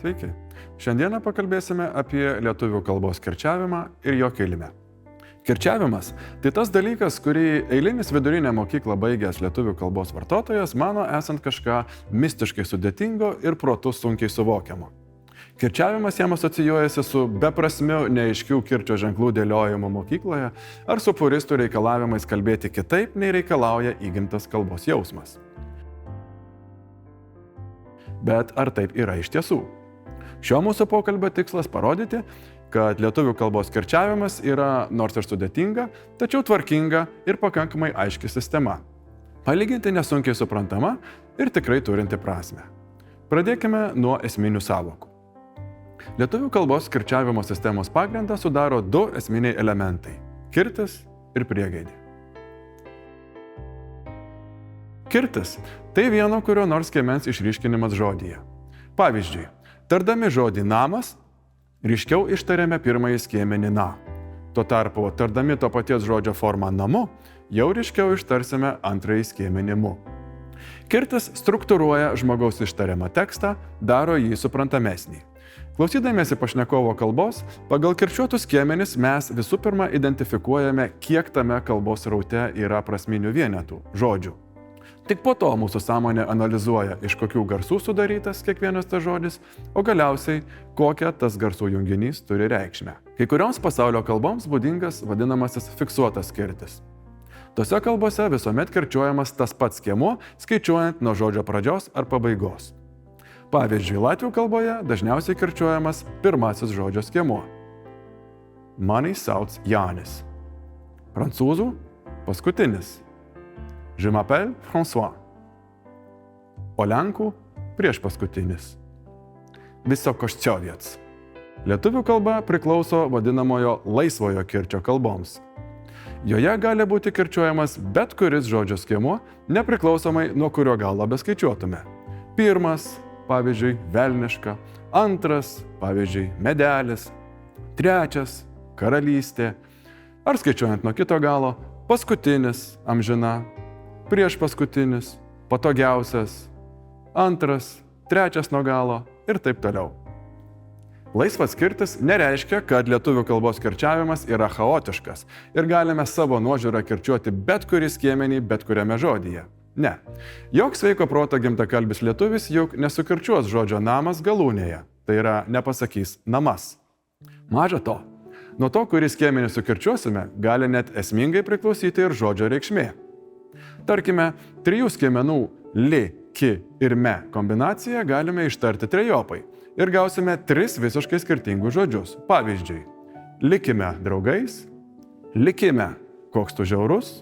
Sveiki. Šiandieną pakalbėsime apie lietuvių kalbos kirčiavimą ir jo kilmę. Kirčiavimas – tai tas dalykas, kurį eilinis vidurinę mokyklą baigęs lietuvių kalbos vartotojas mano esant kažką mistiškai sudėtingo ir protu sunkiai suvokiamo. Kirčiavimas jam asocijuojasi su beprasmiu, neaiškių kirčio ženklų dėliojimu mokykloje ar su puristų reikalavimais kalbėti kitaip, nei reikalauja įgimtas kalbos jausmas. Bet ar taip yra iš tiesų? Šio mūsų pokalbio tikslas parodyti, kad lietuvių kalbos kirčiavimas yra nors ir sudėtinga, tačiau tvarkinga ir pakankamai aiški sistema. Palyginti nesunkiai suprantama ir tikrai turinti prasmę. Pradėkime nuo esminių sąvokų. Lietuvių kalbos kirčiavimo sistemos pagrindą sudaro du esminiai elementai – kirtis ir priegaidė. Kirtis – tai vieno kurio nors skiemens išryškinimas žodyje. Pavyzdžiui, tardami žodį namas, ryškiau ištariame pirmąjį skiemenį na. Tuo tarpu, tardami to paties žodžio formą namu, jau ryškiau ištarsime antrąjį skiemenį mu. Kirtis struktūruoja žmogaus ištariamą tekstą, daro jį suprantamesnį. Klausydamiesi pašnekovo kalbos, pagal kirčiuotus skiemenis mes visų pirma identifikuojame, kiek tame kalbos sraute yra prasminių vienetų, žodžių. Tik po to mūsų sąmonė analizuoja, iš kokių garsų sudarytas kiekvienas tas žodis, o galiausiai, kokią tas garsų junginys turi reikšmę. Kai kurioms pasaulio kalboms būdingas vadinamasis fiksuotas kirtis. Tose kalbose visuomet kirčiuojamas tas pats skiemuo, skaičiuojant nuo žodžio pradžios ar pabaigos. Pavyzdžiui, latvių kalboje dažniausiai kirčiuojamas pirmasis žodžio skiemuo. Mani sauc Janis. Prancūzų paskutinis. Je m'appelle François. O lenkų priešpaskutinis. Visokoščioviec. Lietuvių kalba priklauso vadinamojo laisvojo kirčio kalboms. Joje gali būti kirčiuojamas bet kuris žodžio skiemuo, nepriklausomai nuo kurio galo beskaičiuotume. Pirmas, pavyzdžiui, velniška, antras, pavyzdžiui, medelis, trečias, karalystė, ar skaičiuojant nuo kito galo, paskutinis, amžina, priešpaskutinis, patogiausias, antras, trečias nuo galo ir taip toliau. Laisvas kirtis nereiškia, kad lietuvių kalbos kirčiavimas yra chaotiškas ir galime savo nuožiūrą kirčiuoti bet kurį skiemenį bet kuriame žodyje. Ne. Joks sveiko proto gimtakalbis lietuvis juk nesukirčiuos žodžio namas galūnėje, tai yra nepasakys namas. Maža to, nuo to, kurį skiemenį sukirčiuosime, gali net esmingai priklausyti ir žodžio reikšmė. Tarkime, trijų skiemenų li, ki ir me kombinaciją galime ištarti trejopai ir gausime tris visiškai skirtingus žodžius. Pavyzdžiui, likime draugais, likime koks tu žiaurus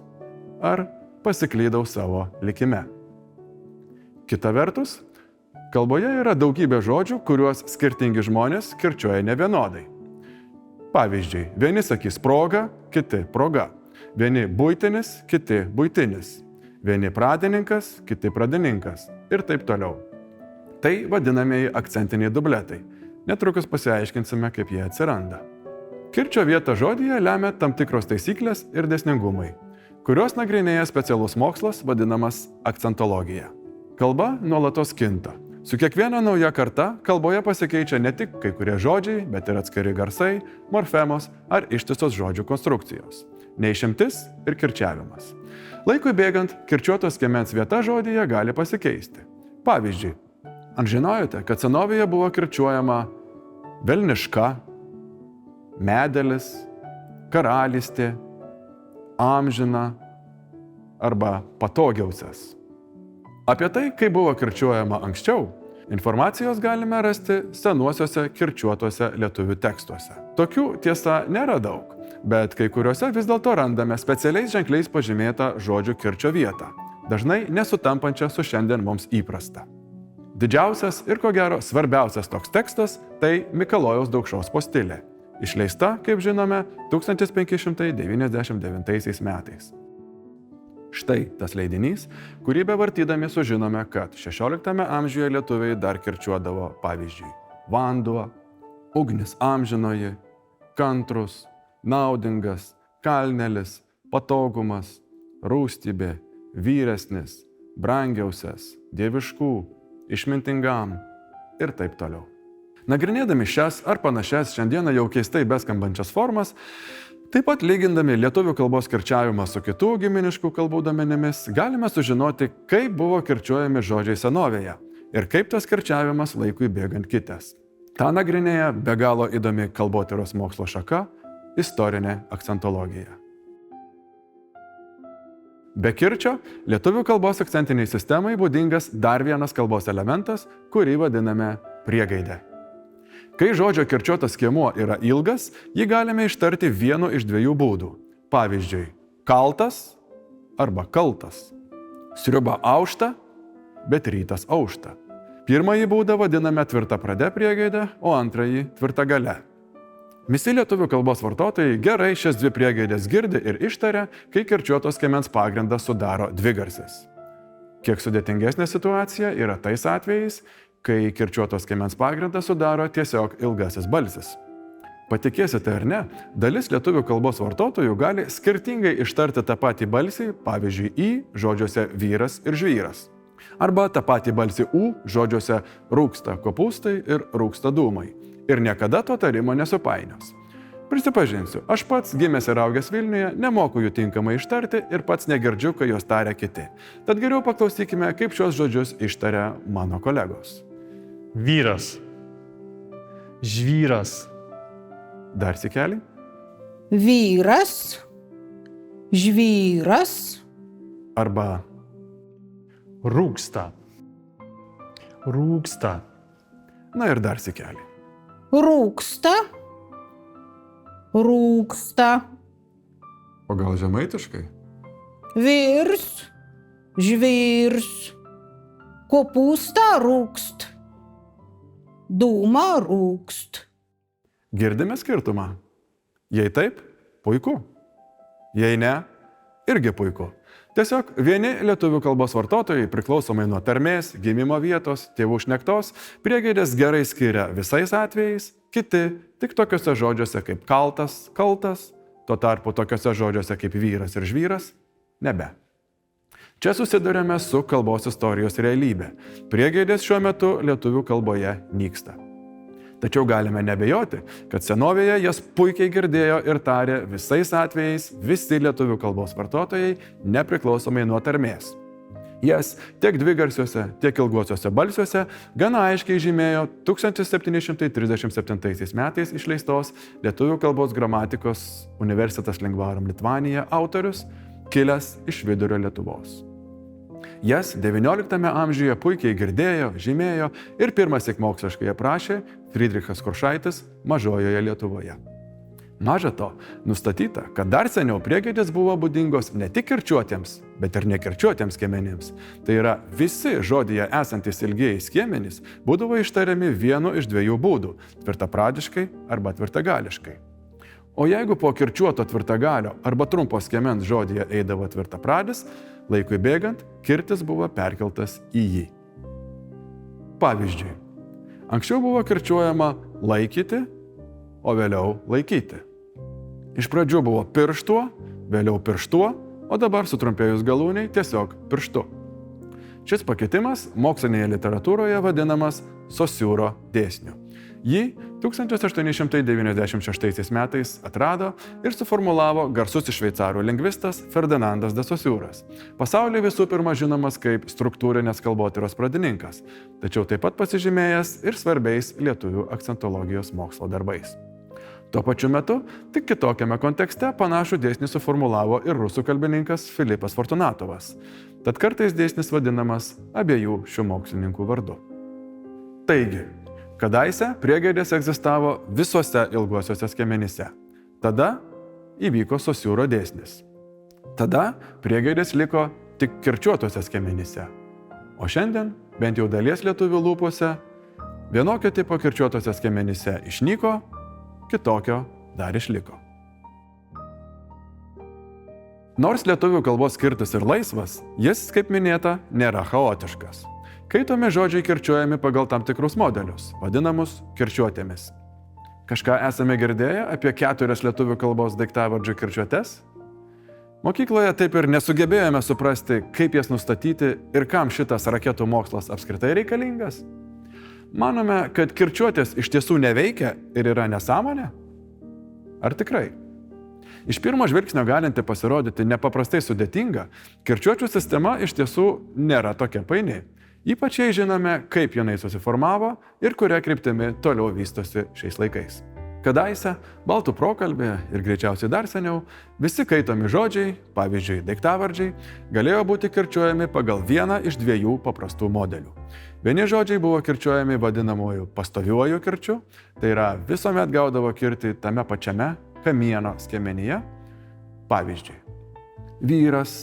ar pasiklydau savo likime. Kita vertus, kalboje yra daugybė žodžių, kuriuos skirtingi žmonės kirčiuoja nevienodai. Pavyzdžiui, vieni sakys proga, kiti proga. Vieni buitinis, kiti buitinis. Vieni pradininkas, kiti pradininkas ir taip toliau. Tai vadinamieji akcentiniai dubletai. Netrukus pasiaiškinsime, kaip jie atsiranda. Kirčio vietą žodyje lemia tam tikros taisyklės ir dėsningumai, kuriuos nagrinėja specialus mokslas vadinamas akcentologija. Kalba nuolatos kinta. Su kiekviena nauja karta kalboje pasikeičia ne tik kai kurie žodžiai, bet ir atskiri garsai, morfemos ar ištisos žodžių konstrukcijos. Neišimtis ir kirčiavimas. Laikui bėgant, kirčiuotos skiemens vieta žodyje gali pasikeisti. Pavyzdžiui, ar žinojote, kad senovėje buvo kirčiuojama velniška, medelis, karalystė, amžina arba patogiausias? Apie tai, kaip buvo kirčiuojama anksčiau, informacijos galime rasti senuosiuose kirčiuotuose lietuvių tekstuose. Tokių tiesa nėra daug, bet kai kuriuose vis dėlto randame specialiais ženkliais pažymėtą žodžių kirčio vietą, dažnai nesutampančią su šiandien mums įprasta. Didžiausias ir ko gero svarbiausias toks tekstas – tai Mikalojaus Daukšos postilė, išleista, kaip žinome, 1599 metais. Štai tas leidinys, kurį bevartydami sužinome, kad 16 amžiuje lietuviai dar kirčiuodavo pavyzdžiui vanduo, ugnis amžinoji, kantrus, naudingas, kalnelis, patogumas, rūstybė, vyresnis, brangiausias, dieviškų, išmintingam ir taip toliau. Nagrinėdami šias ar panašias šiandieną jau keistai beskambančias formas, taip pat lygindami lietuvių kalbos kirčiavimą su kitų giminiškų kalbų duomenimis, galime sužinoti, kaip buvo kirčiuojami žodžiai senovėje ir kaip tas kirčiavimas laikui bėgant kitęs. Ta nagrinėja be galo įdomi kalbotyros mokslo šaka – istorinė akcentologija. Be kirčio, lietuvių kalbos akcentiniai sistemai būdingas dar vienas kalbos elementas, kurį vadiname priegaidę. Kai žodžio kirčiuotas skiemuo yra ilgas, jį galime ištarti vienu iš dviejų būdų. Pavyzdžiui, kaltas arba kaltas. Sriuba aušta, bet rytas aušta. Pirmąjį būdą vadiname tvirtaprade priegaidę, o antrąjį tvirtagale. Visi lietuvių kalbos vartotojai gerai šias dvi priegaidės girdi ir ištaria, kai kirčiuotos skiemens pagrindą sudaro dvigarsis. Kiek sudėtingesnė situacija yra tais atvejais, kai kirčiuotos skiemens pagrindą sudaro tiesiog ilgasis balsis. Patikėsite ar ne, dalis lietuvių kalbos vartotojų gali skirtingai ištarti tą patį balsį, pavyzdžiui, į žodžiuose vyras ir žvyras. Arba tą patį balsį u žodžiuose rūksta kopūstai ir rūksta dūmai. Ir niekada to tarimo nesupainios. Prisipažinsiu, aš pats gimęs ir augęs Vilniuje, nemoku jų tinkamai ištarti ir pats negirdžiu, kai jos taria kiti. Tad geriau paklausykime, kaip šios žodžius ištaria mano kolegos. Vyras. Žvyras. Dar sykelį. Vyras. Žvyras. Arba Rūksta. Rūksta. na ir dar sykelį. Rūksta. Rūksta. O gal žemaitiškai? Virs. Žvyrs. Kopūsta rūkst. Dūma rūkst. Girdime skirtumą? Jei taip, puiku. Jei ne, irgi puiku. Tiesiog vieni lietuvių kalbos vartotojai priklausomai nuo tarmės, gimimo vietos, tėvų šnektos, priegaidės gerai skiria visais atvejais, kiti tik tokiuose žodžiuose kaip kaltas, kaltas, tuo tarpu tokiuose žodžiuose kaip vyras ir žvyras – nebe. Čia susidurėme su kalbos istorijos realybė. Priegaidės šiuo metu lietuvių kalboje nyksta. Tačiau galime nebejoti, kad senovėje jas puikiai girdėjo ir tarė visais atvejais visi lietuvių kalbos vartotojai, nepriklausomai nuo tarmės. Jas tiek dvigarsiuose, tiek ilguosiuose balsiuose gana aiškiai žymėjo 1737 metais išleistos Lietuvių kalbos gramatikos Universitas Lingvarum Litvanija autorius, kilęs iš vidurio Lietuvos. Jas XIX amžiuje puikiai girdėjo, žymėjo ir pirmąsyk moksliškai aprašė Friedrichas Kuršaitis Mažojoje Lietuvoje. Maža to, nustatyta, kad dar seniau priegaidės buvo būdingos ne tik kirčiuotiems, bet ir nekirčiuotiems skiemenims. Tai yra, visi žodyje esantys ilgieji skiemenys būdavo ištariami vienu iš dviejų būdų – tvirtapradiškai arba tvirtagališkai. O jeigu po kirčiuoto tvirtagalio arba trumpo skiemens žodyje eidavo tvirtapradis, laikui bėgant, kirtis buvo perkeltas į jį. Pavyzdžiui, anksčiau buvo kirčiuojama laikyti, o vėliau laikyti. Iš pradžių buvo pirštuo, vėliau pirštuo, o dabar sutrumpėjus galūniai tiesiog pirštu. Šis pakeitimas mokslinėje literatūroje vadinamas Saussure dėsniu. Jį 1896 metais atrado ir suformulavo garsusis šveicarų lingvistas Ferdinandas de Saussuras. Pasaulyje visų pirma žinomas kaip struktūrinės kalbotyros pradininkas, tačiau taip pat pasižymėjęs ir svarbiais lietuvių akcentologijos mokslo darbais. Tuo pačiu metu, tik kitokiame kontekste panašų dėsnį suformulavo ir rusų kalbininkas Filipas Fortunatovas. Tad kartais dėsnis vadinamas abiejų šių mokslininkų vardu. Taigi, kadaise priegaidės egzistavo visuose ilguosiuose skiemenyse. Tada įvyko Saussure dėsnis. Tada priegaidės liko tik kirčiuotuose skiemenyse. O šiandien, bent jau dalies lietuvių lūpose, vienokio tipo kirčiuotuose skiemenyse išnyko, kitokio dar išliko. Nors lietuvių kalbos skirtis ir laisvas, jis, kaip minėta, nėra chaotiškas. Kaitomi žodžiai kirčiuojami pagal tam tikrus modelius, vadinamus kirčiuotėmis. Kažką esame girdėję apie 4 lietuvių kalbos daiktavardžių kirčiuotes? Mokykloje taip ir nesugebėjome suprasti, kaip jas nustatyti ir kam šitas raketų mokslas apskritai reikalingas. Manome, kad kirčiuotės iš tiesų neveikia ir yra nesąmonė? Ar tikrai? Iš pirmo žvilgsnio galinti pasirodyti nepaprastai sudėtinga, kirčiuočių sistema iš tiesų nėra tokia paini. Ypač jei žinome, kaip jinai susiformavo ir kuria kryptimi toliau vystosi šiais laikais. Kadaise, baltų prokalbėje ir greičiausiai dar seniau, visi kaitomi žodžiai, pavyzdžiui, daiktavardžiai, galėjo būti kirčiuojami pagal vieną iš dviejų paprastų modelių. Vieni žodžiai buvo kirčiuojami vadinamuoju pastoviuoju kirčiu, tai yra visuomet gaudavo kirtį tame pačiame kamieno skiemenyje. Pavyzdžiui, vyras,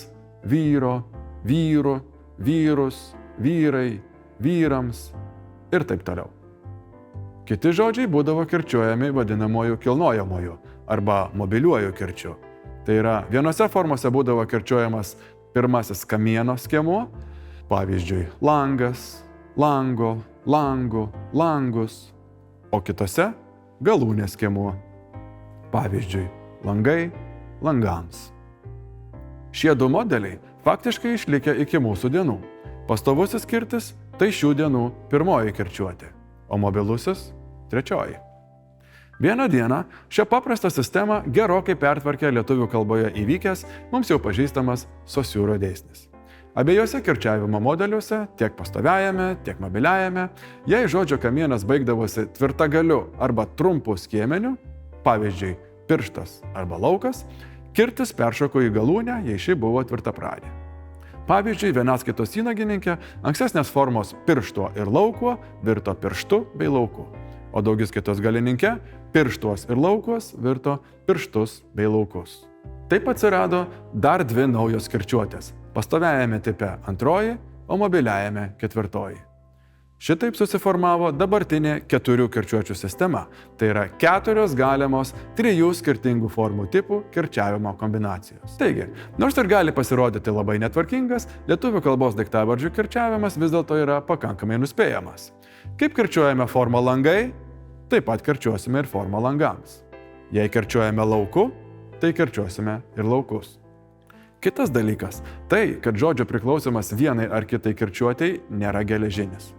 vyro, vyrų, vyrus, vyrai, vyrams ir taip toliau. Kiti žodžiai būdavo kirčiuojami vadinamuoju kilnojamuoju arba mobiliuoju kirčiu. Tai yra, vienose formose būdavo kirčiuojamas pirmasis kamieno skiemuo, pavyzdžiui, langas, lango, langų, langus, o kitose galūnės skiemuo, pavyzdžiui, langai, langams. Šie du modeliai faktiškai išlikę iki mūsų dienų. Pastovusis kirtis – tai šių dienų pirmoji kirčiuotė, o mobilusis – trečioji. Vieną dieną šią paprastą sistemą gerokai pertvarkė lietuvių kalboje įvykęs mums jau pažįstamas Saussure dėsnis. Abiejose kirčiavimo modeliuose, tiek pastoviajame, tiek mobiliajame, jei žodžio kamienas baigdavosi tvirtagaliu arba trumpu skiemeniu, pavyzdžiui, pirštas arba laukas, kirtis peršoko į galūnę, jei ši buvo tvirtapradė. Pavyzdžiui, vienaskaitos įnagininkė ankstesnės formos piršto ir lauko virto pirštu bei lauku, o daugiskaitos galininkė pirštuos ir laukos virto pirštus bei laukus. Taip atsirado dar dvi naujos kirčiuotės – pastoviajame tipe antroji, o mobiliajame ketvirtoji. Šitaip susiformavo dabartinė 4 kirčiuočių sistema, tai yra 4 galimos 3 skirtingų formų tipų kirčiavimo kombinacijos. Taigi, nors ir gali pasirodyti labai netvarkingas, lietuvių kalbos daiktavardžių kirčiavimas vis dėlto yra pakankamai nuspėjamas. Kaip kirčiuojame formą langai, taip pat kirčiuosime ir formą langams. Jei kirčiuojame lauku, tai kirčiuosime ir laukus. Kitas dalykas – tai, kad žodžio priklausimas vienai ar kitai kirčiuotei nėra geležinis.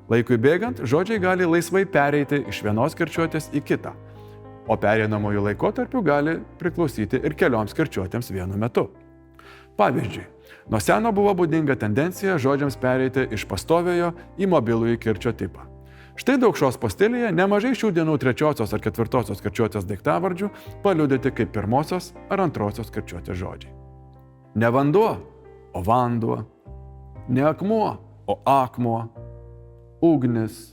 Laikui bėgant, žodžiai gali laisvai pereiti iš vienos kirčiuotės į kitą, o pereinamųjų laikotarpių gali priklausyti ir kelioms kirčiuotėms vienu metu. Pavyzdžiui, nuo seno buvo būdinga tendencija žodžiams pereiti iš pastoviojo į mobilųjį kirčio tipą. Štai Daukšos postilėje nemažai šių dienų 3 ar 4 kirčiuotės daiktavardžių paliudyti kaip 1 ar 2 kirčiuotės žodžiai. Ne vanduo, o vanduo, ne akmuo, o akmuo, ugnis,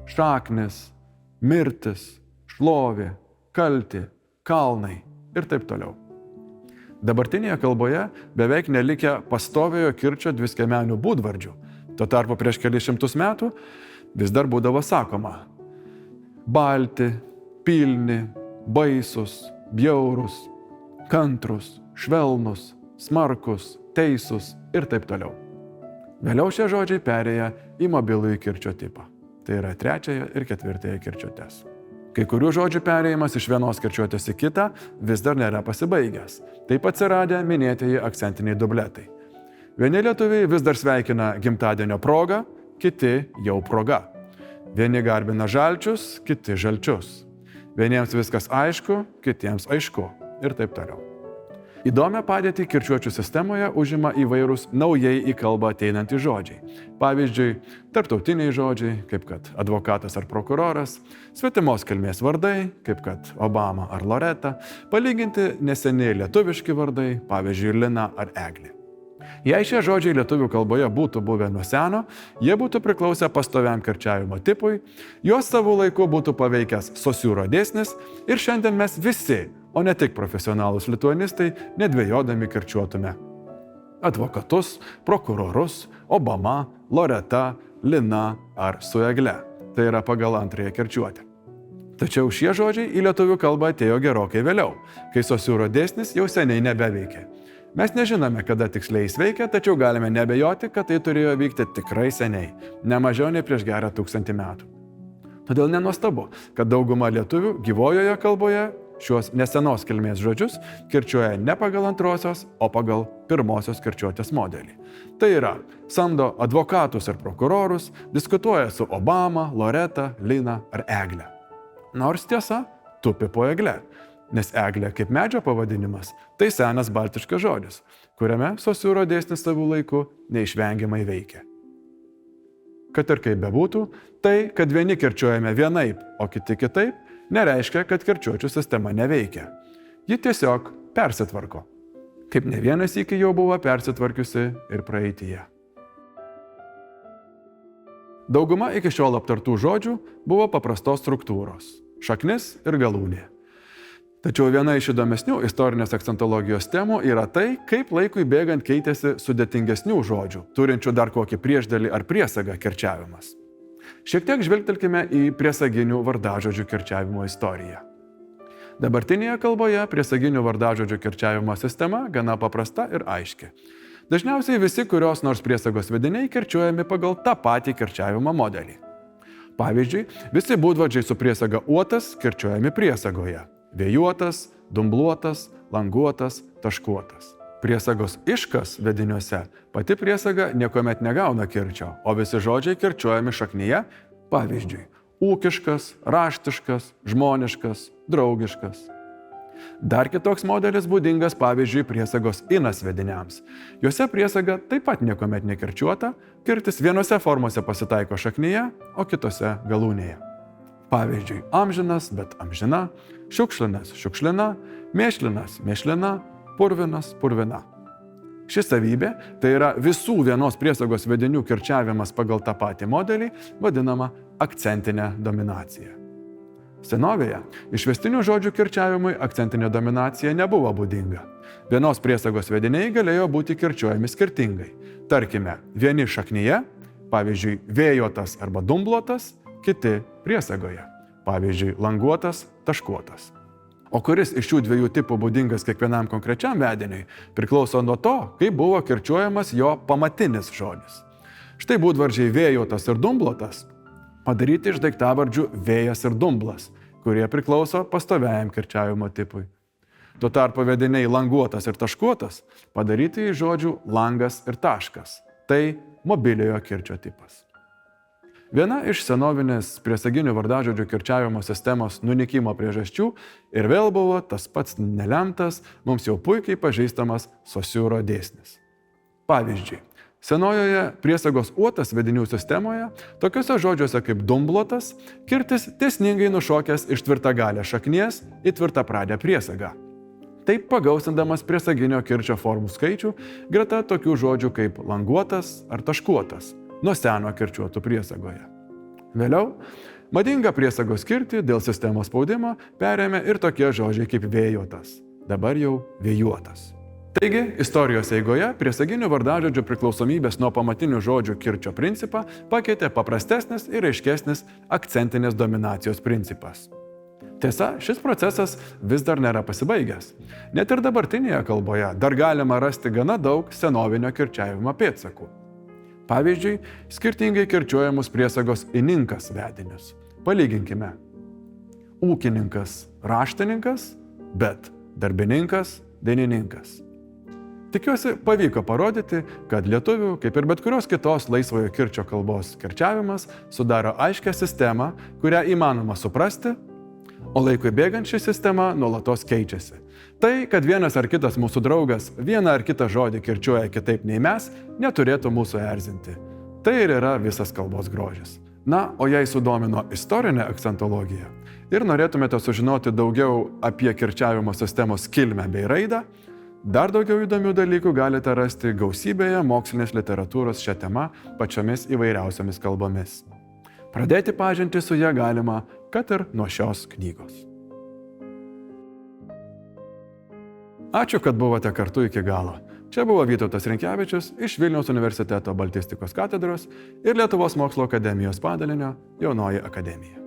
šaknis, mirtis, šlovė, kaltė, kalnai ir taip toliau. Dabartinėje kalboje beveik nelikę pastoviojo kirčio dviskiemenių būdvardžių. Tuo tarpu prieš kelis šimtus metų vis dar būdavo sakoma balti, pilni, baisus, bjaurus, kantrus, švelnus, smarkus, teisūs ir taip toliau. Vėliau šie žodžiai perėję į mobilųjį kirčio tipą. Tai yra 3 ir 4 kirčiuotės. Kai kurių žodžių perėjimas iš vienos kirčiuotės į kitą vis dar nėra pasibaigęs. Taip atsiradę minėtieji akcentiniai dubletai. Vieni lietuviai vis dar sveikina gimtadienio progą, kiti jau proga. Vieni garbina žalčius, kiti žalčius. Vieniems viskas aišku, kitiems aišku ir taip toliau. Įdomią padėtį kirčiuočių sistemoje užima įvairūs naujai į kalbą ateinantys žodžiai. Pavyzdžiui, tarptautiniai žodžiai, kaip kad advokatas ar prokuroras, svetimos kilmės vardai, kaip kad Obama ar Loreta, palyginti neseniai lietuviški vardai, pavyzdžiui, Lina ar Eglė. Jei šie žodžiai lietuvių kalboje būtų buvę nuo seno, jie būtų priklausę pastoviam kirčiavimo tipui, juos savo laiku būtų paveikęs Saussure dėsnis ir šiandien mes visi, o ne tik profesionalūs lituanistai, nedvejodami kirčiuotume advokatus, prokurorus, Obama, Loreta, Lina ar su Egle. Tai yra pagal antrąją kirčiuotę. Tačiau šie žodžiai į lietuvių kalbą atėjo gerokai vėliau, kai Saussure dėsnis jau seniai nebeveikė. Mes nežinome, kada tiksliai jis veikia, tačiau galime nebejoti, kad tai turėjo vykti tikrai seniai, ne mažiau nei prieš gerą 1000 metų. Todėl nenuostabu, kad dauguma lietuvių gyvojoje kalboje šiuos nesenos kilmės žodžius kirčiuoja ne pagal antrosios, o pagal pirmosios kirčiuotės modelį. Tai yra, samdo advokatus ir prokurorus, diskutuoja su Obama, Loreta, Lina ar Egle. Nors tiesa, tupi po egle, nes eglė kaip medžio pavadinimas tai senas baltiškas žodis, kuriame Sosiūro dėsnis savų laikų neišvengiamai veikia. Kad ir kaip bebūtų, tai, kad vieni kirčiuojame vienaip, o kiti kitaip, nereiškia, kad kirčiuočių sistema neveikia. Ji tiesiog persitvarko, kaip ne vienas iki jau buvo persitvarkiusi ir praeityje. Dauguma iki šiol aptartų žodžių buvo paprastos struktūros – šaknis ir galūnė. Tačiau viena iš įdomesnių istorinės akcentologijos temų yra tai, kaip laikui bėgant keitėsi sudėtingesnių žodžių, turinčių dar kokį priešdėlį ar priesagą kirčiavimas. Šiek tiek žvelgtelkime į priesaginių vardadžodžių kirčiavimo istoriją. Dabartinėje kalboje priesaginių vardadžodžių kirčiavimo sistema gana paprasta ir aiški. Dažniausiai visi kurios nors priesagos vediniai kirčiuojami pagal tą patį kirčiavimo modelį. Pavyzdžiui, visi būdvardžiai su priesaga uotas kirčiuojami priesagoje. Vėjuotas, dumbluotas, languotas, taškuotas. Priesagos iškas vediniuose pati priesaga niekuomet negauna kirčio, o visi žodžiai kirčiuojami šaknyje, pavyzdžiui, ūkiškas, raštiškas, žmoniškas, draugiškas. Dar kitoks modelis būdingas, pavyzdžiui, priesagos inas vediniams. Juose priesaga taip pat niekuomet nekirčiuota, kirtis vienose formose pasitaiko šaknyje, o kitose galūnėje. Pavyzdžiui, amžinas, bet amžina, šiukšlinas, šiukšlina, mėšlinas, mėšlina, purvinas, purvina. Ši savybė, tai yra visų vienos priesagos vedinių kirčiavimas pagal tą patį modelį, vadinama akcentinė dominacija. Senovėje išvestinių žodžių kirčiavimui akcentinė dominacija nebuvo būdinga. Vienos priesagos vediniai galėjo būti kirčiuojami skirtingai. Tarkime, vieni šaknyje, pavyzdžiui, vėjuotas arba dumbluotas, kiti priesagoje, pavyzdžiui, languotas, taškuotas. O kuris iš šių dviejų tipų būdingas kiekvienam konkrečiam vediniui, priklauso nuo to, kaip buvo kirčiuojamas jo pamatinis žodis. Štai būdvardžiai vėjuotas ir dumbluotas padaryti iš daiktavardžių vėjas ir dumblas, kurie priklauso pastoviajam kirčiavimo tipui. Tuo tarpu vediniai languotas ir taškuotas padaryti iš žodžių langas ir taškas. Tai mobiliojo kirčio tipas. Viena iš senovinės priesaginių vardadžodžių kirčiavimo sistemos nunykimo priežasčių ir vėl buvo tas pats nelemtas, mums jau puikiai pažįstamas Sosiūro dėsnis. Pavyzdžiui, senojoje priesagos uotas vedinių sistemoje, tokiuose žodžiuose kaip dumbluotas, kirtis tiesningai nušokęs iš tvirtagalės šaknies į tvirtapradę priesagą. Taip pagausindamas priesaginio kirčio formų skaičių greta tokių žodžių kaip languotas ar taškuotas, nuo seno kirčiuotų priesagoje. Vėliau, madingą priesagos kirtį dėl sistemos spaudimo perėmė ir tokie žodžiai kaip vėjuotas, dabar jau vėjuotas. Taigi, istorijos eigoje priesaginių vardadžodžių priklausomybės nuo pamatinių žodžių kirčio principą pakeitė paprastesnis ir aiškesnis akcentinės dominacijos principas. Tiesa, šis procesas vis dar nėra pasibaigęs. Net ir dabartinėje kalboje dar galima rasti gana daug senovinio kirčiavimo pėdsakų. Pavyzdžiui, skirtingai kirčiuojamus priesagos ininkas vedinius. Palyginkime. Ūkininkas, raštininkas, bet darbininkas, dainininkas. Tikiuosi, pavyko parodyti, kad lietuvių, kaip ir bet kurios kitos laisvojo kirčio kalbos kirčiavimas, sudaro aiškią sistemą, kurią įmanoma suprasti, o laikui bėgant ši sistema nuolatos keičiasi. Tai, kad vienas ar kitas mūsų draugas vieną ar kitą žodį kirčiuoja kitaip nei mes, neturėtų mūsų erzinti. Tai ir yra visas kalbos grožis. Na, o jei sudomino istorinė akcentologija ir norėtumėte sužinoti daugiau apie kirčiavimo sistemos kilmę bei raidą, dar daugiau įdomių dalykų galite rasti gausybėje mokslinės literatūros šią temą pačiomis įvairiausiomis kalbomis. Pradėti pažintį su ja galima, kad ir nuo šios knygos. Ačiū, kad buvote kartu iki galo. Čia buvo Vytautas Rinkevičius iš Vilniaus universiteto baltistikos katedros ir Lietuvos mokslo akademijos padalinio Jaunoji akademija.